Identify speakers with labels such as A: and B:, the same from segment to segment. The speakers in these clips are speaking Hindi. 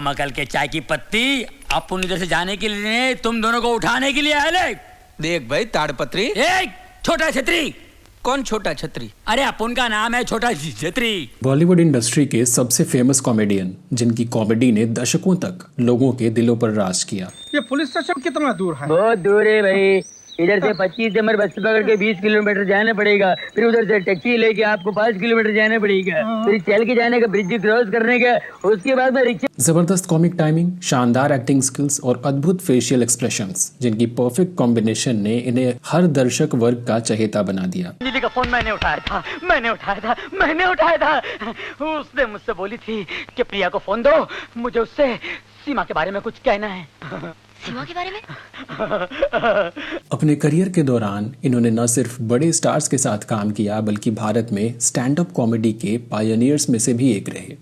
A: राम अकल के चाय की पत्ती अपन इधर से जाने के लिए, तुम दोनों को उठाने के लिए आए ले।
B: देख भाई ताड़पत्री।
A: छोटा छतरी।
B: कौन छोटा छतरी?
A: अरे अपन का नाम है छोटा छतरी।
C: बॉलीवुड इंडस्ट्री के सबसे फेमस कॉमेडियन जिनकी कॉमेडी ने दशकों तक लोगों के दिलों पर राज किया।
D: ये पुलिस स्टेशन कितना दूर है?
E: बहुत दूर है भाई। इधर से 25 नंबर बस पकड़ के 20 किलोमीटर जाना पड़ेगा, फिर उधर से टैक्सी लेके आपको 5 किलोमीटर जाना पड़ेगा, फिर चल के जाने का, ब्रिज क्रॉस करने का, उसके बाद में रिक्शा।
C: जबरदस्त कॉमिक टाइमिंग, शानदार एक्टिंग स्किल्स और अद्भुत फेशियल एक्सप्रेशंस जिनकी परफेक्ट कॉम्बिनेशन ने इन्हें हर दर्शक वर्ग का चहेता बना दिया।
E: दीदी का फोन मैंने उठाया था। उसने मुझसे बोली थी कि प्रिया को फोन दो, मुझे उससे सीमा के बारे में कुछ कहना है।
F: सीमा के बारे में?
C: अपने करियर के दौरान इन्होंने न सिर्फ बड़े स्टार्स के साथ काम किया बल्कि भारत में स्टैंड अप कॉमेडी के पायनियर्स में से भी एक रहे।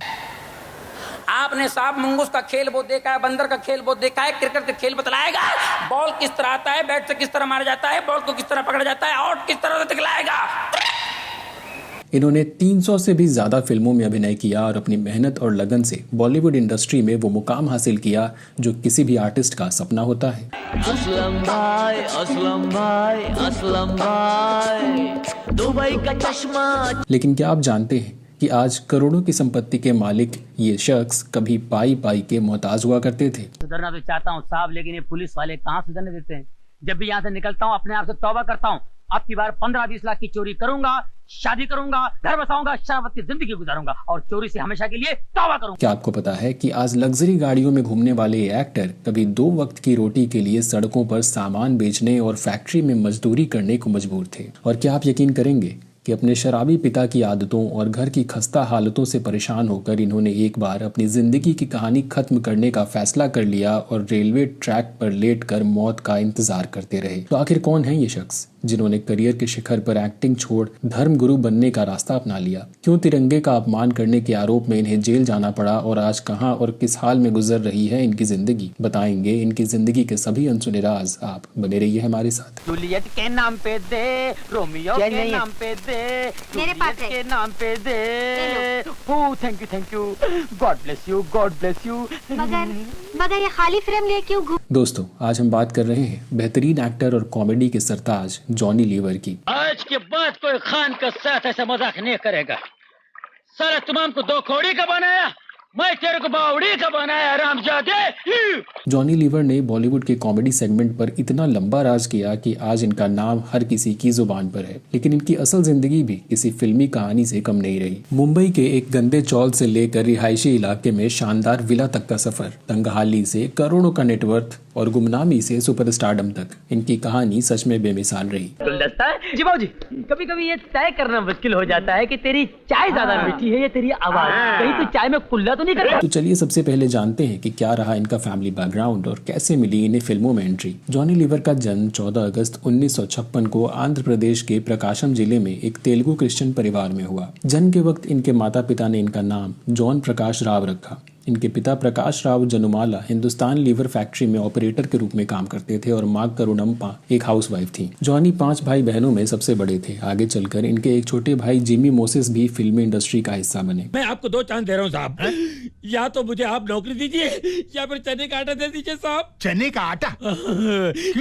G: आपने सांप मंगूस का खेल बहुत देखा है, बंदर का खेल बहुत देखा है, क्रिकेट का खेल बतलाएगा, बॉल किस तरह आता है, बैट से किस तरह मारा जाता है, बॉल को किस तरह पकड़ा जाता है, आउट किस तरह से दिखलाएगा।
C: इन्होंने 300 से भी ज्यादा फिल्मों में अभिनय किया और अपनी मेहनत और लगन से बॉलीवुड इंडस्ट्री में वो मुकाम हासिल किया जो किसी भी आर्टिस्ट का सपना होता है।
E: असलम भाई, दुबई का चश्मा।
C: लेकिन क्या आप जानते हैं कि आज करोड़ों की संपत्ति के मालिक ये शख्स कभी पाई पाई के मोहताज हुआ करते थे।
E: सुधरना तो चाहता हूँ साहब, लेकिन ये पुलिस वाले कहाँ सुधरने देते हैं। जब भी यहाँ से निकलता हूँ अपने आप से तौबा करता हूँ, अब की बार 15-20 लाख की चोरी करूंगा, शादी करूंगा, घर बसाऊंगा, शराबत की जिंदगी गुजारूंगा और चोरी से हमेशा के लिए तौबा करूंगा।
C: क्या आपको पता है कि आज लग्जरी गाड़ियों में घूमने वाले ये एक्टर कभी 2 वक्त की रोटी के लिए सड़कों पर सामान बेचने और फैक्ट्री में मजदूरी करने को मजबूर थे। और क्या आप यकीन करेंगे कि अपने शराबी पिता की आदतों और घर की खस्ता हालतों से परेशान होकर इन्होंने एक बार अपनी जिंदगी की कहानी खत्म करने का फैसला कर लिया और रेलवे ट्रैक पर लेटकर मौत का इंतजार करते रहे। तो आखिर कौन है ये शख्स जिन्होंने करियर के शिखर पर एक्टिंग छोड़ धर्म गुरु बनने का रास्ता अपना लिया? क्यों तिरंगे का अपमान करने के आरोप में इन्हें जेल जाना पड़ा और आज कहां और किस हाल में गुजर रही है इनकी जिंदगी? बताएंगे इनकी जिंदगी के सभी अनसुने राज। आप बने रहिए हमारे साथ।
E: जूलियट के नाम पे दे, रोमियो के नाम पे दे,
F: मेरे पास है।
E: के नाम पे दे। Thank you, god bless you.
F: मगर ये खाली फ्रेम लिए क्यों घूम?
C: दोस्तों, आज हम बात कर रहे हैं बेहतरीन एक्टर और कॉमेडी के सरताज जॉनी लीवर की।
E: आज के बाद कोई खान का साथ ऐसा मजाक नहीं करेगा। सारा तमाम को 2 कौड़ी का बनाया, मैं तेरे को बावड़ी का बनाया, रामजादे।
C: जॉनी लीवर ने बॉलीवुड के कॉमेडी सेगमेंट पर इतना लंबा राज किया कि आज इनका नाम हर किसी की जुबान पर है। लेकिन इनकी असल जिंदगी भी किसी फिल्मी कहानी से कम नहीं रही। मुंबई के एक गंदे चौल से लेकर रिहायशी इलाके में शानदार विला तक का सफर, तंगहाली से करोड़ों का नेटवर्थ और गुमनामी से सुपरस्टारडम तक, इनकी कहानी सच में बेमिसाल रही।
E: गुलदस्ता जी बाबूजी, कभी कभी ये तय करना मुश्किल हो जाता है कि तेरी चाय ज्यादा मीठी है या तेरी आवाज। कहीं तो चाय में कुल्ला तो नहीं करता।
C: तो चलिए सबसे पहले जानते हैं कि क्या रहा इनका फैमिली बैकग्राउंड और कैसे मिली इन्हें फिल्मों में एंट्री। जॉनी लीवर का जन्म 14 अगस्त 1956 को आंध्र प्रदेश के प्रकाशम जिले में एक तेलुगु क्रिश्चियन परिवार में हुआ। जन्म के वक्त इनके माता पिता ने इनका नाम जॉन प्रकाश राव रखा। इनके पिता प्रकाश राव जनुमाला हिंदुस्तान लीवर फैक्ट्री में ऑपरेटर के रूप में काम करते थे और मां करुणम्पा एक हाउसवाइफ थी। जॉनी 5 भाई बहनों में सबसे बड़े थे। आगे चलकर इनके एक छोटे भाई जिमी मोसेस भी फिल्मी इंडस्ट्री का हिस्सा बने।
A: मैं आपको 2 चांस दे रहा हूँ साहब, या तो मुझे आप नौकरी दीजिए या फिर चने का आटा दे दीजिए साहब।
D: चने का आटा?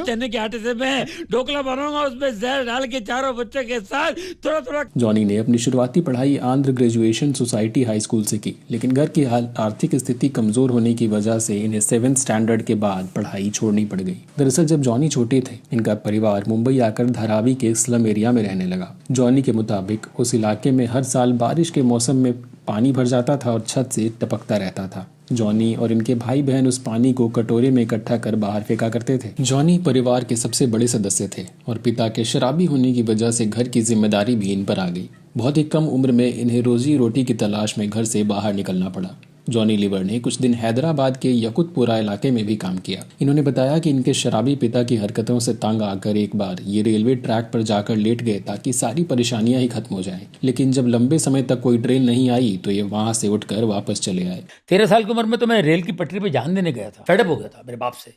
A: चने के आटे से मैं ढोकला बनाऊंगा, उसमें जहर डाल के चारों बच्चों के साथ थोड़ा थोड़ा।
C: जॉनी ने अपनी शुरुआती पढ़ाई Andhra graduation society high school से की, लेकिन घर की आर्थिक स्थिति कमजोर होने की वजह से इन्हें 7th स्टैंडर्ड के बाद पढ़ाई छोड़नी पड़ गई। दरअसल जब जॉनी छोटे थे, इनका परिवार मुंबई आकर धारावी के स्लम एरिया में रहने लगा। जॉनी के मुताबिक उस इलाके में हर साल बारिश के मौसम में पानी भर जाता था और छत से टपकता रहता था। जॉनी और इनके भाई बहन उस पानी को कटोरे में इकट्ठा कर बाहर फेंका करते थे। जॉनी परिवार के सबसे बड़े सदस्य थे और पिता के शराबी होने की वजह से घर की जिम्मेदारी भी इन पर आ गई। बहुत ही कम उम्र में इन्हें रोजी रोटी की तलाश में घर से बाहर निकलना पड़ा। जॉनी लीवर ने कुछ दिन हैदराबाद के यकुतपुरा इलाके में भी काम किया। इन्होंने बताया कि इनके शराबी पिता की हरकतों से तंग आकर एक बार ये रेलवे ट्रैक पर जाकर लेट गए ताकि सारी परेशानियां ही खत्म हो जाएं। लेकिन जब लंबे समय तक कोई ट्रेन नहीं आई तो ये वहां से उठकर वापस चले आए।
A: 13 साल की उम्र में तो मैं रेल की पटरी पे जान देने गया था। फेडअप हो गया था मेरे बाप से,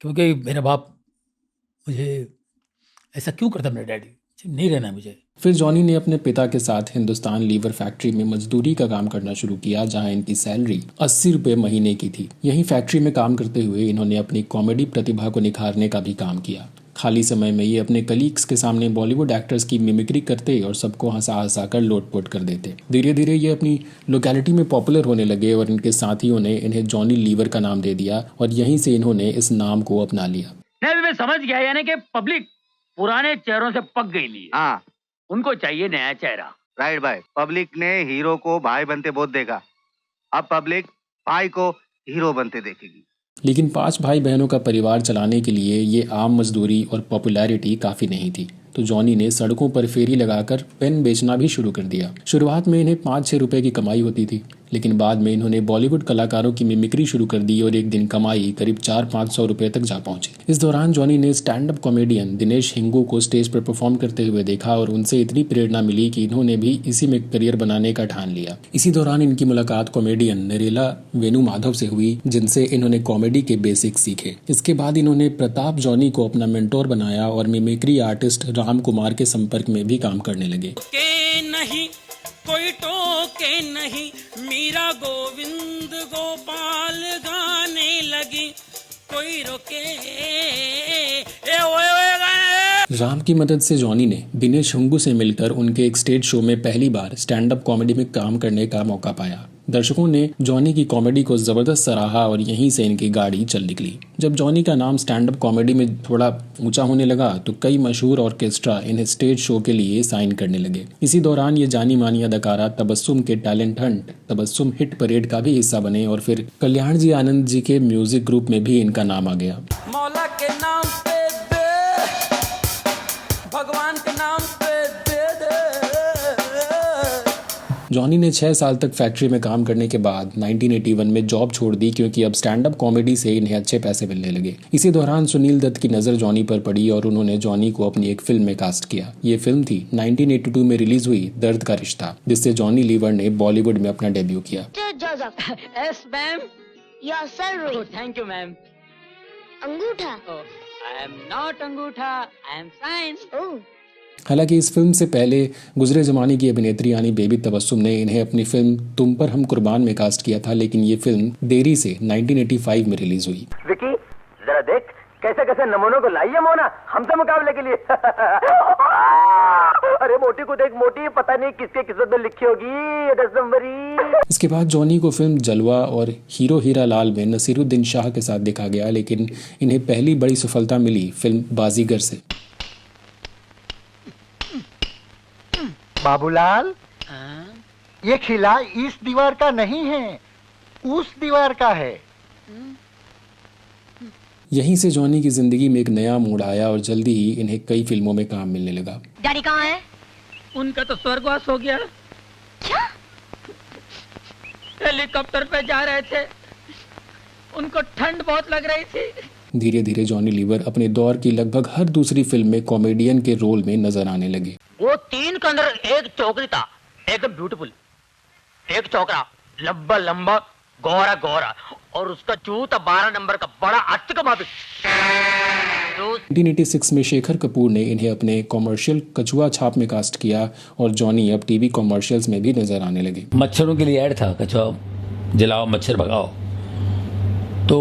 A: क्योंकि मेरा बाप मुझे ऐसा क्यों करता, मेरे डैडी नहीं रहना मुझे।
C: फिर जॉनी ने अपने पिता के साथ हिंदुस्तान लीवर फैक्ट्री में मजदूरी का काम करना शुरू किया, जहां इनकी सैलरी 80 रुपये महीने की थी। यहीं फैक्ट्री में काम करते हुए इन्होंने अपनी कॉमेडी प्रतिभा को निखारने का भी काम किया। खाली समय में ये अपने कलीग्स के सामने बॉलीवुड एक्टर्स की मिमिक्री करते और सबको हंसा हंसा कर लोटपोट कर देते। धीरे धीरे ये अपनी लोकेलिटी में पॉपुलर होने लगे और इनके साथियों ने इन्हें जॉनी लीवर का नाम दे दिया और यहीं से इन्होंने इस नाम को अपना लिया।
E: मैं समझ गया, यानी कि पब्लिक पुराने चेहरों से पक गई ली।
H: हाँ
E: उनको चाहिए नया चेहरा।
H: राइट भाई, पब्लिक ने हीरो को भाई बनते बहुत देखा, अब पब्लिक भाई को हीरो बनते देखेगी।
C: लेकिन 5 भाई बहनों का परिवार चलाने के लिए ये आम मजदूरी और पॉपुलैरिटी काफ़ी नहीं थी, तो जॉनी ने सड़कों पर फेरी लगाकर पेन बेचना भी शुरू कर दिया। शुरुआत में इन्हें 5-6 रुपए की कमाई होती थी, लेकिन बाद में इन्होंने बॉलीवुड कलाकारों की मिमिक्री शुरू कर दी और एक दिन कमाई करीब 400-500 रुपए तक जा पहुंची। इस दौरान जॉनी ने stand up comedian Dinesh Hingoo को स्टेज पर परफॉर्म करते हुए देखा और उनसे इतनी प्रेरणा मिली कि इन्होंने भी इसी में करियर बनाने का ठान लिया। इसी दौरान इनकी मुलाकात कॉमेडियन नरेला वेणुमाधव से हुई, जिनसे इन्होंने कॉमेडी के बेसिक सीखे। इसके बाद इन्होंने प्रताप जॉनी को अपना मेंटोर बनाया और मिमिक्री आर्टिस्ट राम कुमार के संपर्क में भी काम करने लगे।
G: नहीं कोई टोके नहीं, मीरा गोविंद गोपाल गाने लगी, कोई रोके
C: राम की मदद से जॉनी ने दिनेश हिंगू से मिलकर उनके एक स्टेज शो में पहली बार स्टैंड अप कॉमेडी में काम करने का मौका पाया। दर्शकों ने जॉनी की कॉमेडी को जबरदस्त सराहा और यहीं से इनकी गाड़ी चल निकली। जब जॉनी का नाम स्टैंड अप कॉमेडी में थोड़ा ऊंचा होने लगा तो कई मशहूर ऑर्केस्ट्रा इन्हें स्टेज शो के लिए साइन करने लगे। इसी दौरान ये जानी मानी अदाकारा तबस्सुम के talent Hunt Tabassum hit parade का भी हिस्सा बने और फिर कल्याण जी आनंद जी के म्यूजिक ग्रुप में भी इनका नाम आ गया।
G: मौला के नाम पे दे, भगवान के नाम पे दे दे।
C: जॉनी ने 6 साल तक फैक्ट्री में काम करने के बाद 1981 में जॉब छोड़ दी, क्योंकि अब स्टैंड अप कॉमेडी से इन्हें अच्छे पैसे मिलने लगे। इसी दौरान सुनील दत्त की नज़र जॉनी पर पड़ी और उन्होंने जॉनी को अपनी एक फिल्म में कास्ट किया। ये फिल्म थी 1982 में रिलीज हुई दर्द का रिश्ता, जिससे जॉनी लीवर ने बॉलीवुड में अपना डेब्यू किया।
F: Yes ma'am, your salary.
E: Thank you ma'am.
F: अंगूठा।
E: आई एम नॉट अंगूठा, आई एम साइन।
C: हालांकि इस फिल्म से पहले गुजरे जमाने की अभिनेत्री यानी बेबी तबस्सुम ने इन्हें अपनी फिल्म तुम पर हम कुर्बान में कास्ट किया था, लेकिन ये फिल्म देरी से 1985 में रिलीज हुई।
H: विकी जरा देख कैसे कैसे नमूनों को लाई है मोना हमसे मुकाबले के लिए। अरे मोटी को देख, मोटी पता नहीं किसके किस्मत में लिखी होगी 10 नंबरी।
C: इसके बाद जॉनी को फिल्म जलवा और हीरो हीरा लाल में नसीरुद्दीन शाह के साथ देखा गया, लेकिन इन्हें पहली बड़ी सफलता मिली फिल्म बाजीगर से।
D: बाबूलाल, ये खिला इस दीवार का नहीं है, उस दीवार का है।
C: यहीं से जॉनी की जिंदगी में एक नया मोड़ आया और जल्दी ही इन्हें कई फिल्मों में काम मिलने लगा।
F: डैडी कहाँ है?
E: उनका तो स्वर्गवास हो गया।
F: क्या?
E: हेलीकॉप्टर पे जा रहे थे, उनको ठंड बहुत लग रही थी।
C: धीरे धीरे जॉनी लीवर अपने दौर की लगभग हर दूसरी फिल्म में कॉमेडियन के रोल में नजर आने लगे।
E: वो 3 के अंदर एक चौकरी था, एकदम ब्यूटीफुल, एक चौकरा लंबा लंबा गोरा गोरा और उसका जूता 12 नंबर का बड़ा अच्छ का माफी।
C: 1986 में शेखर कपूर ने इन्हें अपने कॉमर्शियल कछुआ छाप में कास्ट किया और जॉनी अब टीवी कॉमर्शियल्स में भी नजर आने लगे।
A: मच्छरों के लिए ऐड था, कछुआ जलाओ मच्छर भगाओ, तो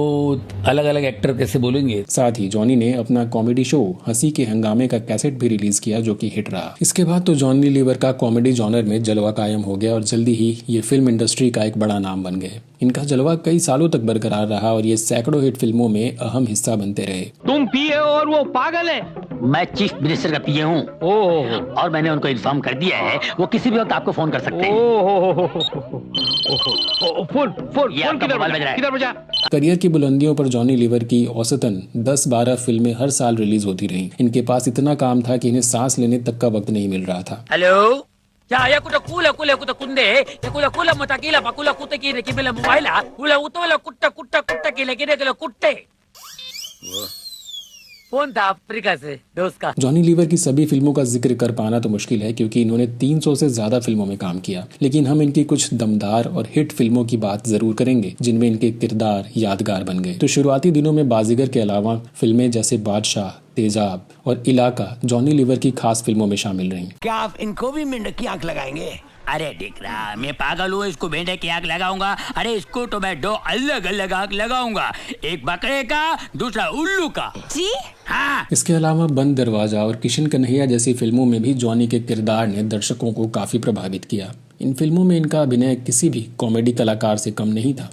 A: अलग अलग एक्टर कैसे बोलेंगे।
C: साथ ही जॉनी ने अपना कॉमेडी शो हंसी के हंगामे का कैसेट भी रिलीज किया, जो कि हिट रहा। इसके बाद तो जॉनी लीवर का कॉमेडी जॉनर में जलवा कायम हो गया और जल्दी ही ये फिल्म इंडस्ट्री का एक बड़ा नाम बन गए। इनका जलवा कई सालों तक बरकरार रहा और ये सैकड़ों हिट फिल्मों में अहम हिस्सा बनते रहे।
E: तुम पिए हो और वो पागल है। मैं चीफ मिनिस्टर का पिए हूँ और मैंने उनको इन्फॉर्म कर दिया है, वो किसी भी वक्त आपको फोन कर सकते हैं। फोन किधर बजा?
C: करियर की बुलंदियों पर जॉनी लीवर की औसतन 10-12 फिल्में हर साल रिलीज होती रहीं। इनके पास इतना काम था कि इन्हें सांस लेने तक का वक्त नहीं मिल रहा था।
G: Hello ya ya kuta kula kunde ya kula matakila pakula kuta kile kibela mobaila kula utola kutta kile kile kutte
E: phone था अफ्रीका से दोस्त का।
C: जॉनी लीवर की सभी फिल्मों का जिक्र कर पाना तो मुश्किल है क्योंकि इन्होंने 300 से ज्यादा फिल्मों में काम किया, लेकिन हम इनकी कुछ दमदार और हिट फिल्मों की बात जरूर करेंगे जिनमें इनके किरदार यादगार बन गए। तो शुरुआती दिनों में बाजीगर के अलावा फिल्में जैसे बादशाह, तेजाब और इलाका जॉनी लीवर की खास फिल्मों में शामिल रहीं।
I: क्या आप इनको भी मेंढक की आंख लगाएंगे?
E: अरे दिख रहा, मैं पागल हूँ इसको मेंढक की आंख लगाऊंगा? अरे इसको तो मैं 2 अलग अलग आंख लगाऊंगा, एक बकरे का, दूसरा उल्लू का।
F: जी
E: हाँ।
C: इसके अलावा बंद दरवाजा और किशन कन्हैया जैसी फिल्मों में भी जॉनी के किरदार ने दर्शकों को काफी प्रभावित किया। इन फिल्मों में इनका अभिनय किसी भी कॉमेडी कलाकार से कम नहीं था।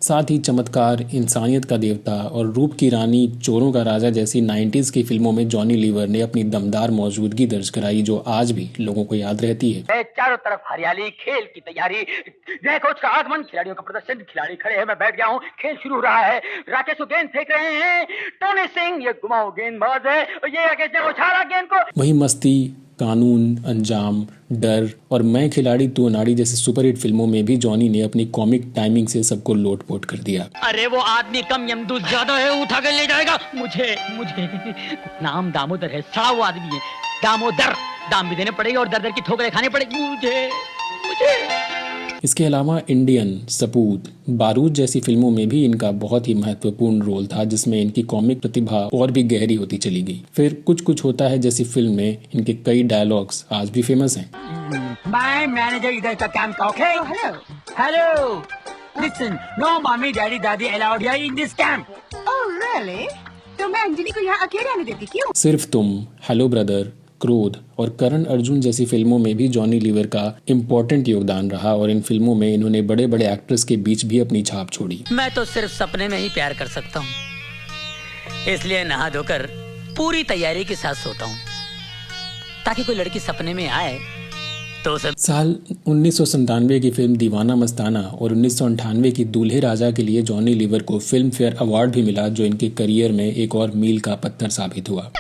C: साथ ही चमत्कार, इंसानियत का देवता और रूप की रानी, चोरों का राजा जैसी 90s की फिल्मों में जॉनी लीवर ने अपनी दमदार मौजूदगी दर्ज कराई जो आज भी लोगों को याद रहती है।
E: चारों तरफ हरियाली, खेल की तैयारी, नए कोच का आगमन, खिलाड़ियों का प्रदर्शन, खिलाड़ी खड़े हैं, मैं बैठ गया हूँ, खेल शुरू हो रहा है। राकेश गेंद फेंक रहे हैं, टोनी सिंह ये घुमाओ गेंदबाज है, ये राकेश ने उछाला गेंद को।
C: वही मस्ती, कानून, अंजाम, डर और मैं खिलाड़ी तू अनाड़ी जैसी सुपरहिट फिल्मों में भी जॉनी ने अपनी कॉमिक टाइमिंग से सबको लोटपोट कर दिया।
E: अरे वो आदमी कम यमदूत ज्यादा है, उठा कर ले जाएगा मुझे। नाम दामोदर है, सड़ा हुआ आदमी है, दामोदर। दाम भी देने पड़ेंगे और दर दर की ठोकरें खानी पड़ेगी मुझे।
C: इसके अलावा इंडियन, सपूत, बारूद जैसी फिल्मों में भी इनका बहुत ही महत्वपूर्ण रोल था जिसमें इनकी कॉमिक प्रतिभा और भी गहरी होती चली गई। फिर कुछ कुछ होता है जैसी फिल्म में इनके कई डायलॉग्स आज भी फेमस हैं।
E: मैं मैनेजर इधर का काम का, okay? Hello, listen, no mummy daddy दादी allowed here in this camp.
F: Oh really? तो मैं अंजलि को यहाँ अकेले आने देती क्यों?
C: सिर्फ तुम, हेलो ब्रदर, क्रोध और करण अर्जुन जैसी फिल्मों में भी जॉनी लीवर का इम्पोर्टेंट योगदान रहा और इन फिल्मों में इन्होंने बड़े बड़े एक्टर्स के बीच भी अपनी छाप छोड़ी।
E: मैं तो सिर्फ सपने में ही प्यार कर सकता हूँ, इसलिए नहा धोकर पूरी तैयारी के साथ सोता हूँ ताकि कोई लड़की सपने में आए तो सब।
C: साल 1997 की फिल्म दीवाना मस्ताना और 1998 की दूल्हे राजा के लिए जॉनी लीवर को फिल्म फेयर अवार्ड भी मिला जो इनके करियर में एक और मील का पत्थर साबित हुआ।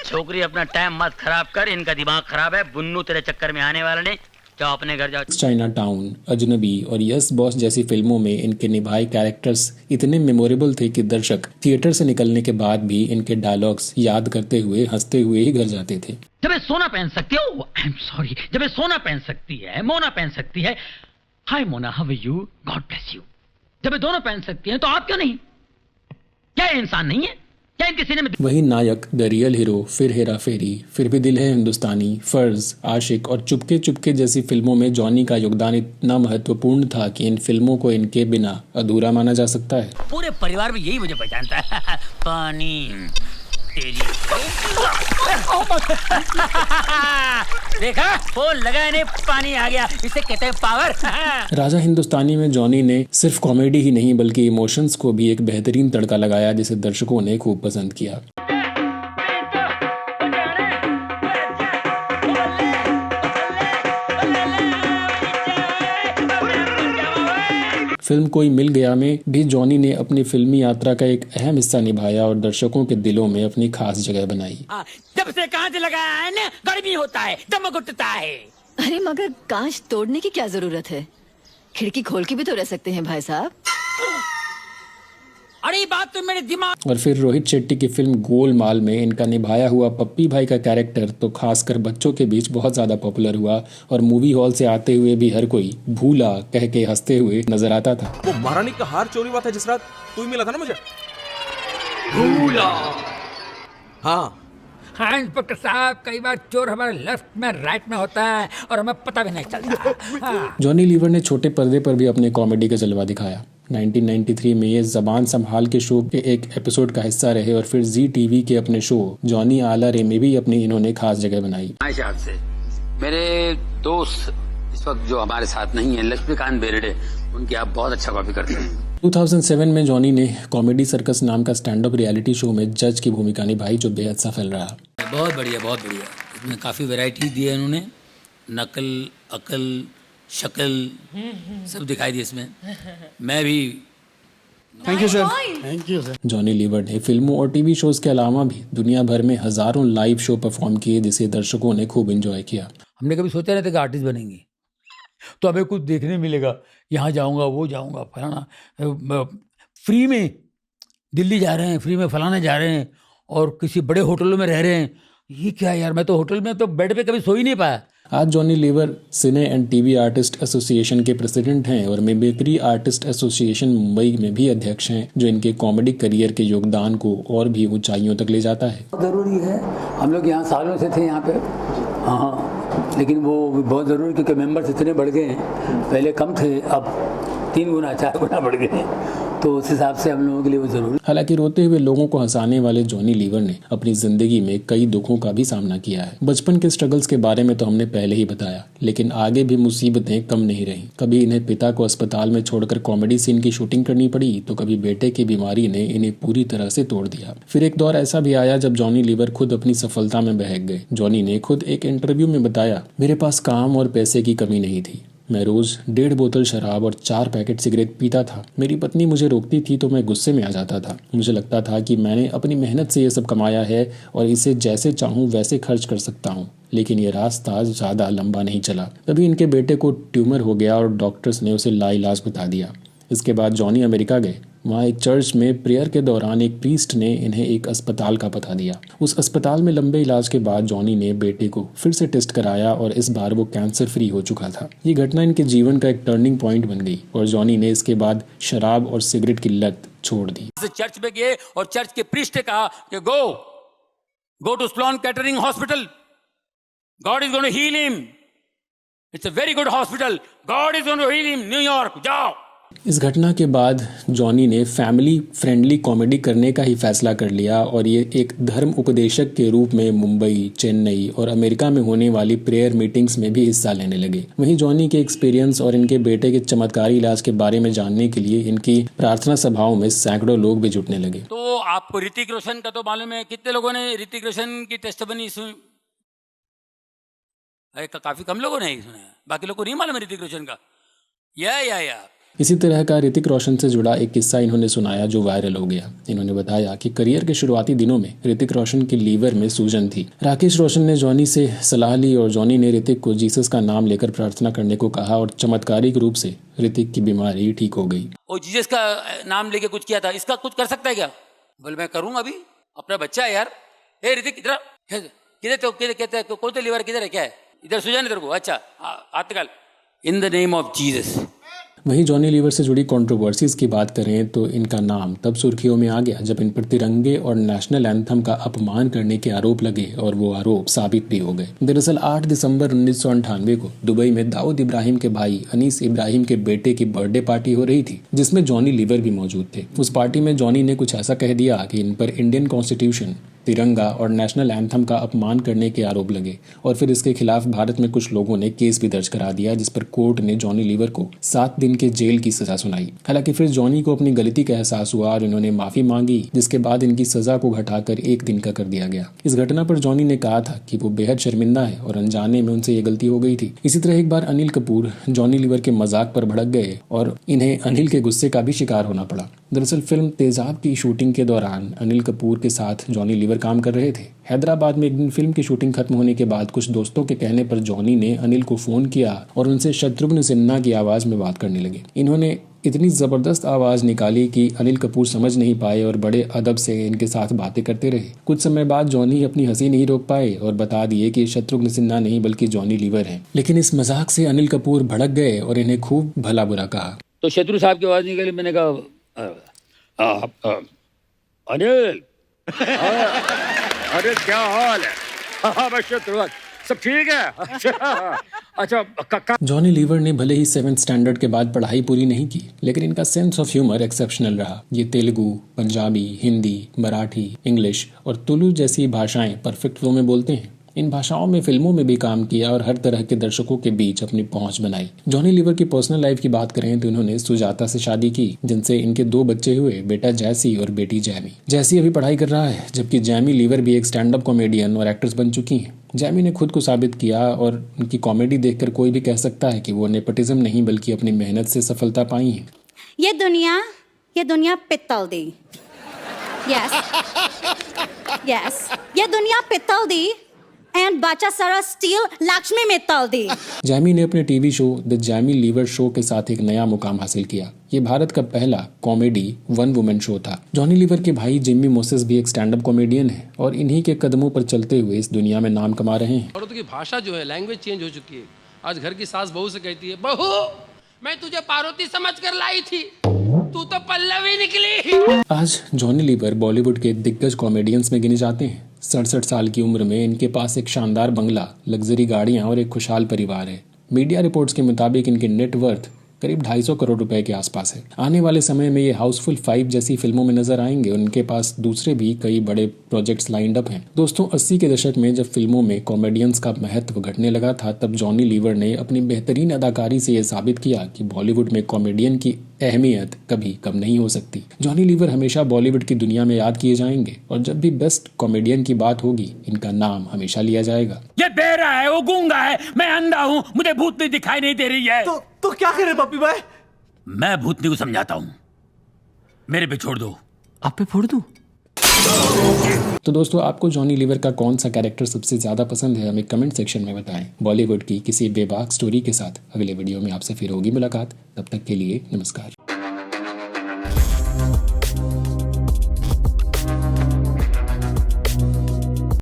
E: छोकरी अपना टाइम मत खराब कर, इनका दिमाग खराब है, बुन्नू तेरे चक्कर में आने वाला नहीं, जाओ अपने घर जाओ।
C: चाइना टाउन, अजनबी और यस बॉस जैसी फिल्मों में इनके निभाए कैरेक्टर्स इतने मेमोरेबल थे कि दर्शक थिएटर से निकलने के बाद भी इनके डायलॉग्स याद करते हुए हंसते हुए ही घर जाते थे।
E: जब ये सोना पहन सकती हो, आई एम सॉरी, जब ये सोना पहन सकती है, मोना पहन सकती है, hi Mona how are you, god bless you, जब ये दोनों पहन सकती हैं तो आप क्यों नहीं? क्या ये इंसान नहीं है? क्या इनके सीने में?
C: वही नायक, द रियल हीरो, फिर हेरा फेरी, फिर भी दिल है हिंदुस्तानी, फर्ज, आशिक और चुपके चुपके जैसी फिल्मों में जॉनी का योगदान इतना महत्वपूर्ण था कि इन फिल्मों को इनके बिना अधूरा माना जा सकता है।
E: पूरे परिवार में यही मुझे पहचानता है। पानी तेरी देखा, फोन लगाया नहीं, पानी आ गया, इसे कहते हैं पावर।
C: राजा हिंदुस्तानी में जॉनी ने सिर्फ कॉमेडी ही नहीं बल्कि इमोशंस को भी एक बेहतरीन तड़का लगाया जिसे दर्शकों ने खूब पसंद किया। फिल्म कोई मिल गया में भी जॉनी ने अपनी फिल्मी यात्रा का एक अहम हिस्सा निभाया और दर्शकों के दिलों में अपनी खास जगह बनाई।
E: जब से कांच लगाया है ना, गर्मी होता है, दम घुटता है।
F: अरे मगर कांच तोड़ने की क्या जरूरत है? खिड़की खोल के भी तो रह सकते हैं भाई साहब।
E: अरे बात तो मेरे दिमाग।
C: और फिर रोहित शेट्टी की फिल्म गोलमाल में इनका निभाया हुआ पप्पी भाई का कैरेक्टर तो खासकर बच्चों के बीच बहुत ज्यादा पॉपुलर हुआ और मूवी हॉल से आते हुए भी हर कोई भूला कह के हंसते हुए नजर आता था।
J: वो महारानी का हार चोरी हुआ था जिस रात तू ही मिला था ना मुझे।
E: भूला।
J: हाँ
A: इंस्पेक्टर साहब, कई बार चोर हमारे लेफ्ट में राइट में होता है और हमें पता भी नहीं चलता।
C: जॉनी लीवर ने छोटे पर्दे पर भी अपने कॉमेडी का जलवा दिखाया। 1993 में ये जबान संभाल के शो के एक एपिसोड का हिस्सा रहे और फिर जी टीवी के अपने शो जॉनी आला रे में भी अपनी इन्होंने खास जगह बनाई।
G: से मेरे दोस्त इस वक्त जो हमारे साथ नहीं है, लक्ष्मीकांत बेरडे, उनकी आप बहुत अच्छा कॉपी करते हैं।
C: 2007 में जॉनी ने कॉमेडी सर्कस नाम का स्टैंड अप रियलिटी शो में जज की भूमिका निभाई जो बेहद सफल रहा।
A: बहुत बढ़िया, बहुत बढ़िया। इसमें काफ़ी वैरायटी दी है इन्होंने, नकल, अकल, शक्ल सब दिखाई दी इसमें। मैं भी
K: thank you sir. Thank you sir.
C: Johnny Lever ने फिल्मों और टीवी शोज के अलावा भी दुनिया भर में हजारों लाइव शो परफॉर्म किए जिसे दर्शकों ने खूब एंजॉय किया।
A: हमने कभी सोचा नहीं था कि आर्टिस्ट बनेंगे, तो हमें कुछ देखने मिलेगा, यहाँ जाऊँगा वो जाऊँगा फलाना, फ्री में दिल्ली जा रहे हैं, फ्री में फलाना जा रहे हैं और किसी बड़े होटलों में रह रहे हैं। ये क्या यार, मैं तो होटल में तो बेड पे कभी सो ही नहीं पाया।
C: आज Johnny Lever cine and TV artist association के प्रेसिडेंट हैं और मिमिक्री आर्टिस्ट एसोसिएशन मुंबई में भी अध्यक्ष हैं, जो इनके कॉमेडी करियर के योगदान को और भी ऊंचाइयों तक ले जाता है।
E: जरूरी है, हम लोग यहाँ सालों से थे यहाँ पे, हाँ, लेकिन वो बहुत ज़रूरी, क्योंकि मेंबर्स इतने बढ़ गए हैं, पहले कम थे, अब 3 गुना 4 गुना बढ़ गए हैं, तो उस हिसाब से हम लोगों के लिए वो जरूरी।
C: हालांकि रोते हुए लोगों को हंसाने वाले जॉनी लीवर ने अपनी जिंदगी में कई दुखों का भी सामना किया है। बचपन के स्ट्रगल्स के बारे में तो हमने पहले ही बताया, लेकिन आगे भी मुसीबतें कम नहीं रहीं। कभी इन्हें पिता को अस्पताल में छोड़कर कॉमेडी सीन की शूटिंग करनी पड़ी, तो कभी बेटे की बीमारी ने इन्हें पूरी तरह से तोड़ दिया। फिर एक दौर ऐसा भी आया जब जॉनी लीवर खुद अपनी सफलता में बहक गए। जॉनी ने खुद एक इंटरव्यू में बताया, मेरे पास काम और पैसे की कमी नहीं थी, मैं रोज 1.5 बोतल शराब और 4 पैकेट सिगरेट पीता था। मेरी पत्नी मुझे रोकती थी तो मैं गुस्से में आ जाता था। मुझे लगता था कि मैंने अपनी मेहनत से ये सब कमाया है और इसे जैसे चाहूँ वैसे खर्च कर सकता हूँ, लेकिन ये रास्ता ज़्यादा लंबा नहीं चला। तभी इनके बेटे को ट्यूमर हो गया और डॉक्टर्स ने उसे लाइलाज बता दिया। इसके बाद जॉनी अमेरिका गए। वहाँ एक चर्च में प्रेयर के दौरान एक प्रीस्ट ने इन्हें एक अस्पताल का पता दिया। उस अस्पताल में लंबे इलाज के बाद जॉनी ने बेटे को फिर से टेस्ट कराया और इस बार वो कैंसर फ्री हो चुका था। ये घटना इनके जीवन का एक टर्निंग पॉइंट बन गई और जॉनी ने इसके बाद शराब और सिगरेट की लत छोड़ दी।
G: चर्च में गए और चर्च के प्रीस्ट ने कहा कि go to Sloan Kettering hospital, God is going to heal him, it's a very good hospital, God is going to heal him, New York जाओ।
C: इस घटना के बाद जॉनी ने फैमिली फ्रेंडली कॉमेडी करने का ही फैसला कर लिया और ये एक धर्म उपदेशक के रूप में मुंबई, चेन्नई और अमेरिका में होने वाली प्रेयर मीटिंग्स में भी हिस्सा लेने लगे। वहीं जॉनी के एक्सपीरियंस और इनके बेटे के चमत्कारी इलाज के बारे में जानने के लिए इनकी प्रार्थना सभाओं में सैकड़ों लोग भी जुटने लगे।
G: तो आपको ऋतिक रोशन का तो मालूम है, कितने लोगों ने ऋतिक रोशन की टेस्टिमनी सुनी? काफी कम लोगों ने ही सुना है, बाकी लोगों को नहीं मालूम है ऋतिक रोशन का। या
C: इसी तरह का ऋतिक रोशन से जुड़ा एक किस्सा इन्होंने सुनाया जो वायरल हो गया। इन्होंने बताया कि करियर के शुरुआती दिनों में ऋतिक रोशन के लीवर में सूजन थी। राकेश रोशन ने जॉनी से सलाह ली और जॉनी ने ऋतिक को जीसस का नाम लेकर प्रार्थना करने को कहा और चमत्कारिक रूप से ऋतिक की बीमारी ठीक हो गई।
G: और जीसस का नाम लेके कुछ किया था, इसका कुछ कर सकता है क्या? बोले मैं करूंगा, अभी अपना बच्चा है यार। ए ऋतिक इधर किधर, तो कहते हैं कौन सा लीवर किधर है, क्या है इधर, सूजन इधर को, अच्छा हाथ निकाल, in the name of Jesus.
C: वहीं जॉनी लीवर से जुड़ी कंट्रोवर्सीज की बात करें तो इनका नाम तब सुर्खियों में आ गया जब इन पर तिरंगे और नेशनल एंथम का अपमान करने के आरोप लगे और वो आरोप साबित भी हो गए। दरअसल 8 दिसंबर 1998 को दुबई में दाऊद इब्राहिम के भाई अनीस इब्राहिम के बेटे की बर्थडे पार्टी हो रही थी, जिसमें जॉनी लीवर भी मौजूद थे। उस पार्टी में जॉनी ने कुछ ऐसा कह दिया कि इन पर इंडियन कॉन्स्टिट्यूशन, तिरंगा और नेशनल एंथम का अपमान करने के आरोप लगे और फिर इसके खिलाफ भारत में कुछ लोगों ने केस भी दर्ज करा दिया, जिस पर कोर्ट ने जॉनी लीवर को 7 दिन के जेल की सजा सुनाई। हालांकि फिर जॉनी को अपनी गलती का एहसास हुआ और इन्होंने माफी मांगी, जिसके बाद इनकी सजा को घटाकर 1 दिन का कर दिया गया। इस घटना पर जॉनी ने कहा था कि वो बेहद शर्मिंदा है और अनजाने में उनसे ये गलती हो गई थी। इसी तरह एक बार अनिल कपूर जॉनी लीवर के मजाक पर भड़क गए और इन्हें अनिल के गुस्से का भी शिकार होना पड़ा। दरअसल फिल्म तेजाब की शूटिंग के दौरान अनिल कपूर के साथ जॉनी लीवर काम कर रहे थे। हैदराबाद में एक दिन फिल्म की शूटिंग खत्म होने के बाद कुछ दोस्तों के कहने पर जॉनी ने अनिल को फोन किया और उनसे शत्रुघ्न सिन्हा की आवाज में बात करने लगे। इन्होंने इतनी जबरदस्त आवाज निकाली कि अनिल कपूर समझ नहीं पाए और बड़े अदब से इनके साथ बातें करते रहे। कुछ समय बाद जॉनी अपनी हंसी नहीं रोक पाए और बता दिए कि शत्रुघ्न सिन्हा नहीं बल्कि जॉनी लीवर है। लेकिन इस मजाक से अनिल कपूर भड़क गए और इन्हें खूब भला बुरा कहा।
E: तो शत्रु साहब की आवाज निकली, मैंने कहा अनिल अरे क्या हाल है, सब ठीक है? अच्छा।
C: जॉनी लीवर ने भले ही 7th स्टैंडर्ड के बाद पढ़ाई पूरी नहीं की, लेकिन इनका सेंस ऑफ ह्यूमर एक्सेप्शनल रहा। ये तेलुगु, पंजाबी, हिंदी, मराठी, इंग्लिश और तुलु जैसी भाषाएं परफेक्ट फ्लो में बोलते हैं। इन भाषाओं में फिल्मों में भी काम किया और हर तरह के दर्शकों के बीच अपनी पहुंच बनाई। जॉनी लीवर की पर्सनल लाइफ की बात करें तो उन्होंने सुजाता से शादी की, जिनसे इनके 2 बच्चे हुए, बेटा जैसी और बेटी जैमी। जैसी अभी पढ़ाई कर रहा है, जबकि जैमी लीवर भी एक स्टैंड अप कॉमेडियन और एक्ट्रेस बन चुकी हैं। जैमी ने खुद को साबित किया और उनकी कॉमेडी देखकर कोई भी कह सकता है कि वो नेपोटिज्म नहीं बल्कि अपनी मेहनत से सफलता पाई है।
L: ये दुनिया
K: ये दुनिया पित्तल दी। यस यस, ये दुनिया पित्तल दी एंड बाचा सारा स्टील लक्ष्मी मित्तल दी।
C: जैमी ने अपने TV show the Jamie Lever show के साथ एक नया मुकाम हासिल किया। ये भारत का पहला कॉमेडी वन वुमेन शो था। जॉनी लीवर के भाई जिम्मी मोसेस भी एक स्टैंड अप कॉमेडियन है और इन्हीं के कदमों पर चलते हुए इस दुनिया में नाम कमा रहे हैं।
L: औरतों की भाषा जो है, लैंग्वेज चेंज हो चुकी है। आज घर की सास बहू से कहती है, बहू मैं तुझे पार्वती समझ कर लाई थी, तू तो पल्लवी निकली। आज जॉनी लीवर बॉलीवुड के दिग्गज कॉमेडियंस में गिने जाते हैं। 67 साल की उम्र में इनके पास एक शानदार बंगला, लग्जरी गाड़ियां और एक खुशहाल परिवार है। मीडिया रिपोर्ट्स के मुताबिक इनके नेटवर्थ करीब 250 करोड़ रुपए के आसपास है। आने वाले समय में ये हाउसफुल 5 जैसी फिल्मों में नजर आएंगे। उनके पास दूसरे भी कई बड़े प्रोजेक्ट्स लाइंड अप हैं। दोस्तों, 80 के दशक में जब फिल्मों में कॉमेडियंस का महत्व घटने लगा था, तब जॉनी लीवर ने अपनी बेहतरीन अदाकारी से यह साबित किया कि बॉलीवुड में कॉमेडियन की अहमियत कभी कम नहीं हो सकती। जॉनी लीवर हमेशा बॉलीवुड की दुनिया में याद किए जाएंगे और जब भी बेस्ट कॉमेडियन की बात होगी, इनका नाम हमेशा लिया जाएगा।
A: ये बेरा है, वो गूंगा है, मैं अंधा हूँ, मुझे भूतनी दिखाई नहीं दे रही है।
J: तो क्या करे पप्पी भाई?
A: मैं भूतनी को समझाता हूँ, मेरे पे छोड़ दो।
J: आप पे फोड़ दूं?
C: तो दोस्तों, आपको जॉनी लीवर का कौन सा कैरेक्टर सबसे ज्यादा पसंद है, हमें कमेंट सेक्शन में बताएं। बॉलीवुड की किसी बेबाक स्टोरी के साथ अगले वीडियो में आपसे फिर होगी मुलाकात। तब तक के लिए नमस्कार।